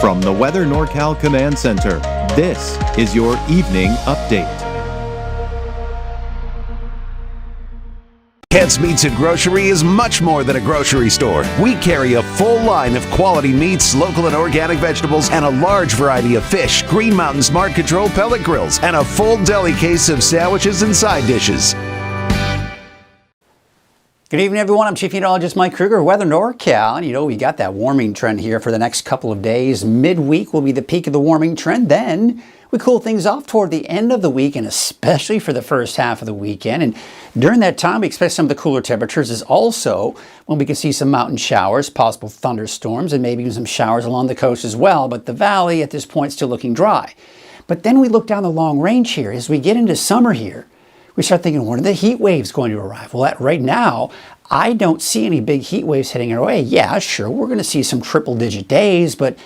From the Weather NorCal Command Center, this is your Evening Update. Kent's Meats and Grocery is much more than a grocery store. We carry a full line of quality meats, local and organic vegetables, and a large variety of fish, Green Mountain Smart Control pellet grills, and a full deli case of sandwiches and side dishes. Good evening, everyone. I'm Chief Meteorologist Mike Krueger, Weather NorCal. And we got that warming trend here for the next couple of days. Midweek will be the peak of the warming trend. Then we cool things off toward the end of the week, and especially for the first half of the weekend. And during that time, we expect some of the cooler temperatures is also when we can see some mountain showers, possible thunderstorms, and maybe even some showers along the coast as well. But the valley at this point still looking dry. But then we look down the long range here. As we get into summer here, we start thinking, when are the heat waves going to arrive? Well, right now, I don't see any big heat waves heading our way. Yeah, sure, we're going to see some triple-digit days, but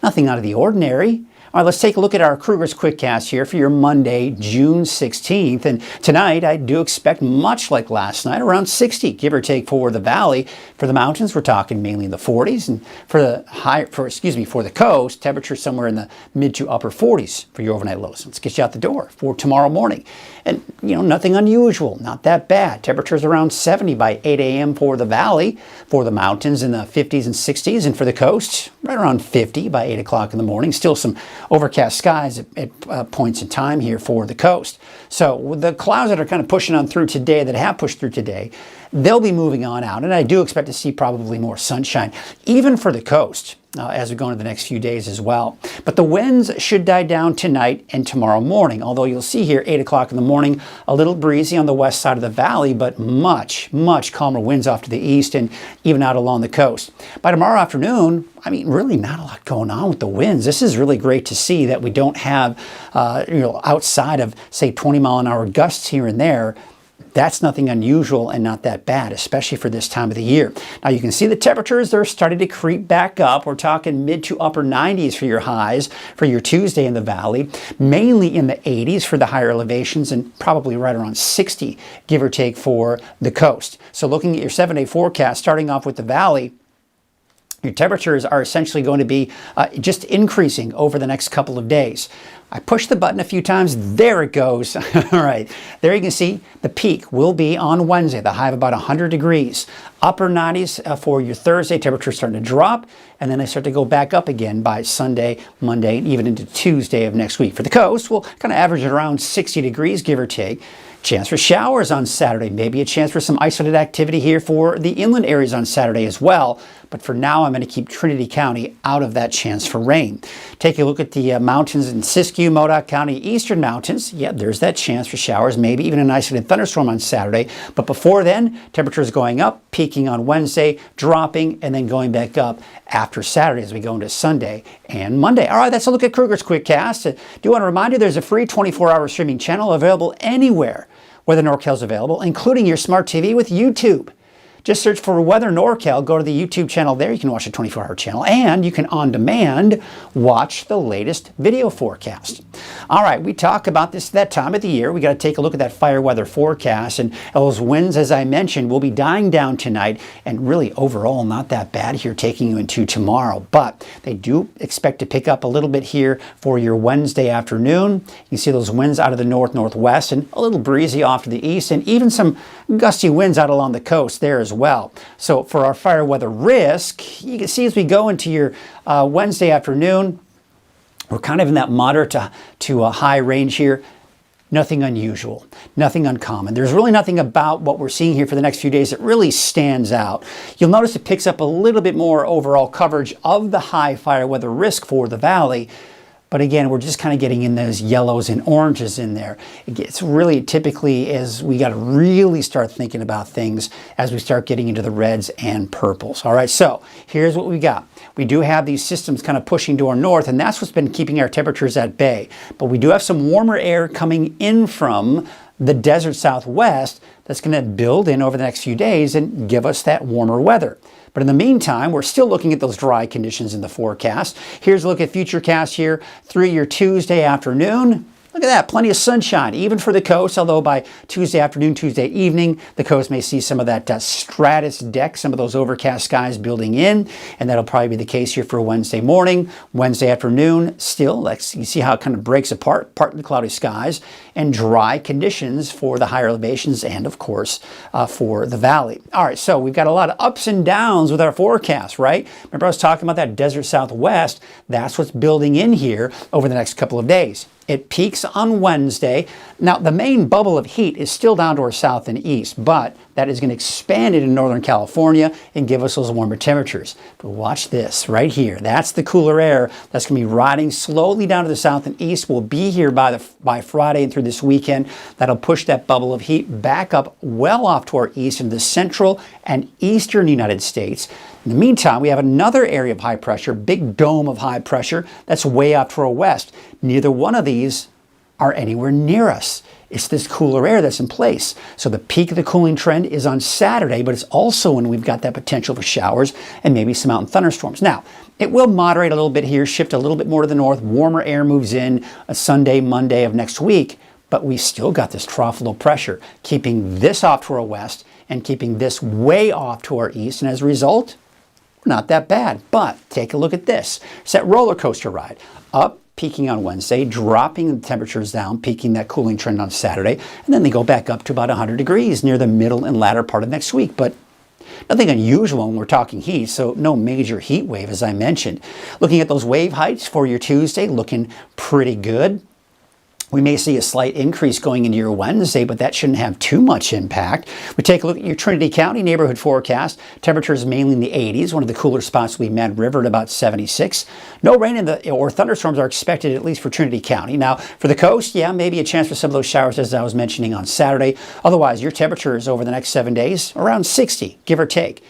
nothing out of the ordinary. All right, let's take a look at our Krueger's Quickcast here for your Monday, June 16th. And tonight, I do expect, much like last night, around 60, give or take, for the valley. For the mountains, we're talking mainly in the 40s. And for the coast, temperatures somewhere in the mid to upper 40s for your overnight lows. Let's get you out the door for tomorrow morning. And, nothing unusual, not that bad. Temperatures around 70 by 8 a.m. for the valley. For the mountains, in the 50s and 60s. And for the coast, right around 50 by 8 o'clock in the morning. Still some overcast skies at points in time here for the coast. So the clouds that are kind of pushing on through today, that have pushed through today, they'll be moving on out. And I do expect to see probably more sunshine, even for the coast, as we go into the next few days as well. But the winds should die down tonight and tomorrow morning, although you'll see here 8 o'clock in the morning, a little breezy on the west side of the valley, but much calmer winds off to the east and even out along the coast. By tomorrow afternoon, really not a lot going on with the winds. This is really great to see that we don't have, outside of, say, 20-mile-an-hour gusts here and there. That's nothing unusual and not that bad, especially for this time of the year. Now you can see the temperatures, they're starting to creep back up. We're talking mid to upper 90s for your highs for your Tuesday in the valley, mainly in the 80s for the higher elevations, and probably right around 60, give or take, for the coast. So looking at your 7-day forecast, starting off with the valley, your temperatures are essentially going to be just increasing over the next couple of days. I pushed the button a few times. There it goes. All right. There you can see the peak will be on Wednesday, the high of about 100 degrees. Upper 90s for your Thursday. Temperatures starting to drop, and then they start to go back up again by Sunday, Monday, and even into Tuesday of next week. For the coast, we'll kind of average at around 60 degrees, give or take. Chance for showers on Saturday, maybe a chance for some isolated activity here for the inland areas on Saturday as well. But for now, I'm going to keep Trinity County out of that chance for rain. Take a look at the mountains in Siskiyou, Modoc County, eastern mountains. Yeah, there's that chance for showers, maybe even an isolated thunderstorm on Saturday. But before then, temperatures going up, peaking on Wednesday, dropping, and then going back up after Saturday as we go into Sunday and Monday. All right, that's a look at Krueger's Quickcast. I do want to remind you there's a free 24-hour streaming channel available anywhere Weather NorCal is available, including your smart TV with YouTube. Just search for Weather NorCal, go to the YouTube channel there. You can watch a 24-hour channel, and you can on demand watch the latest video forecast. All right, we talk about this that time of the year. We got to take a look at that fire weather forecast, and those winds, as I mentioned, will be dying down tonight, and really overall not that bad here, taking you into tomorrow. But they do expect to pick up a little bit here for your Wednesday afternoon. You see those winds out of the northwest, and a little breezy off to the east, and even some gusty winds out along the coast there as well. So for our fire weather risk, you can see as we go into your Wednesday afternoon, we're kind of in that moderate to a high range here. Nothing unusual, nothing uncommon. There's really nothing about what we're seeing here for the next few days that really stands out. You'll notice it picks up a little bit more overall coverage of the high fire weather risk for the valley. But again, we're just kind of getting in those yellows and oranges in there. It's really typically as we got to really start thinking about things as we start getting into the reds and purples. All right, so here's what we got. We do have these systems kind of pushing to our north, and that's what's been keeping our temperatures at bay. But we do have some warmer air coming in from the desert southwest that's going to build in over the next few days and give us that warmer weather. But in the meantime, we're still looking at those dry conditions in the forecast. Here's a look at Futurecast here through your Tuesday afternoon. Look at that, plenty of sunshine, even for the coast, although by Tuesday afternoon, Tuesday evening, the coast may see some of that stratus deck, some of those overcast skies building in, and that'll probably be the case here for Wednesday morning. Wednesday afternoon, still, you see how it kind of breaks apart, partly cloudy skies, and dry conditions for the higher elevations and, of course, for the valley. All right, so we've got a lot of ups and downs with our forecast, right? Remember I was talking about that desert southwest? That's what's building in here over the next couple of days. It peaks on Wednesday. Now, the main bubble of heat is still down to our south and east, but that is going to expand into Northern California and give us those warmer temperatures. But watch this right here. That's the cooler air that's going to be riding slowly down to the south and east. We'll be here by Friday and through this weekend. That'll push that bubble of heat back up well off to our east into the central and eastern United States. In the meantime, we have another area of high pressure, big dome of high pressure, that's way off to our west. Neither one of these are anywhere near us. It's this cooler air that's in place. So the peak of the cooling trend is on Saturday, but it's also when we've got that potential for showers and maybe some mountain thunderstorms. Now, it will moderate a little bit here, shift a little bit more to the north. Warmer air moves in Sunday, Monday of next week, but we still got this trough low pressure, keeping this off to our west and keeping this way off to our east. And as a result, not that bad. But take a look at this. It's that roller coaster ride. Up, peaking on Wednesday, dropping the temperatures down, peaking that cooling trend on Saturday, and then they go back up to about 100 degrees near the middle and latter part of next week. But nothing unusual when we're talking heat, so no major heat wave, as I mentioned. Looking at those wave heights for your Tuesday, looking pretty good. We may see a slight increase going into your Wednesday, but that shouldn't have too much impact. We take a look at your Trinity County neighborhood forecast. Temperatures mainly in the 80s. One of the cooler spots will be Mad River at about 76. No rain or thunderstorms are expected, at least for Trinity County. Now, for the coast, yeah, maybe a chance for some of those showers, as I was mentioning on Saturday. Otherwise, your temperatures over the next 7 days, around 60, give or take.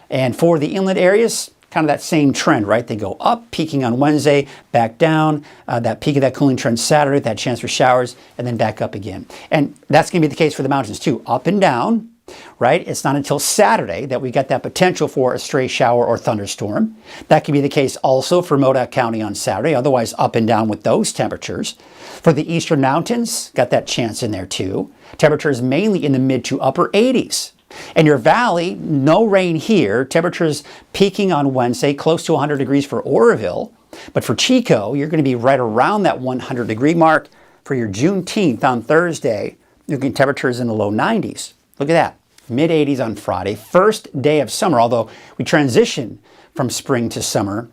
And for the inland areas, kind of that same trend, right? They go up, peaking on Wednesday, back down, that peak of that cooling trend Saturday, that chance for showers, and then back up again. And that's going to be the case for the mountains too, up and down, right? It's not until Saturday that we get that potential for a stray shower or thunderstorm. That could be the case also for Modoc County on Saturday, otherwise up and down with those temperatures. For the eastern mountains, got that chance in there too. Temperatures mainly in the mid to upper 80s. In your valley, no rain here. Temperatures peaking on Wednesday, close to 100 degrees for Oroville. But for Chico, you're going to be right around that 100 degree mark. For your Juneteenth on Thursday, you're getting temperatures in the low 90s. Look at that, mid 80s on Friday. First day of summer, although we transition from spring to summer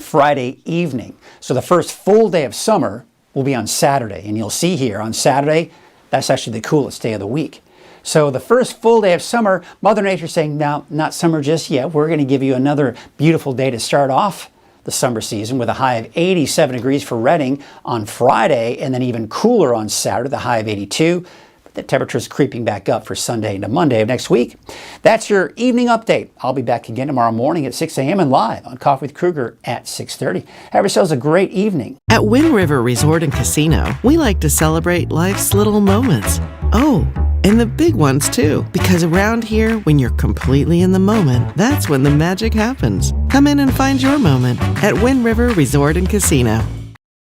Friday evening. So the first full day of summer will be on Saturday. And you'll see here on Saturday, that's actually the coolest day of the week. So the first full day of summer, Mother Nature saying, now, not summer just yet. We're going to give you another beautiful day to start off the summer season with a high of 87 degrees for Redding on Friday, and then even cooler on Saturday, the high of 82. But the temperature is creeping back up for Sunday into Monday of next week. That's your evening update. I'll be back again tomorrow morning at 6 a.m. and live on Coffee with Krueger at 6:30. Have yourselves a great evening. At Wind River Resort and Casino, we like to celebrate life's little moments. Oh, and the big ones too, because around here, when you're completely in the moment, that's when the magic happens. Come in and find your moment at Wind River Resort and Casino.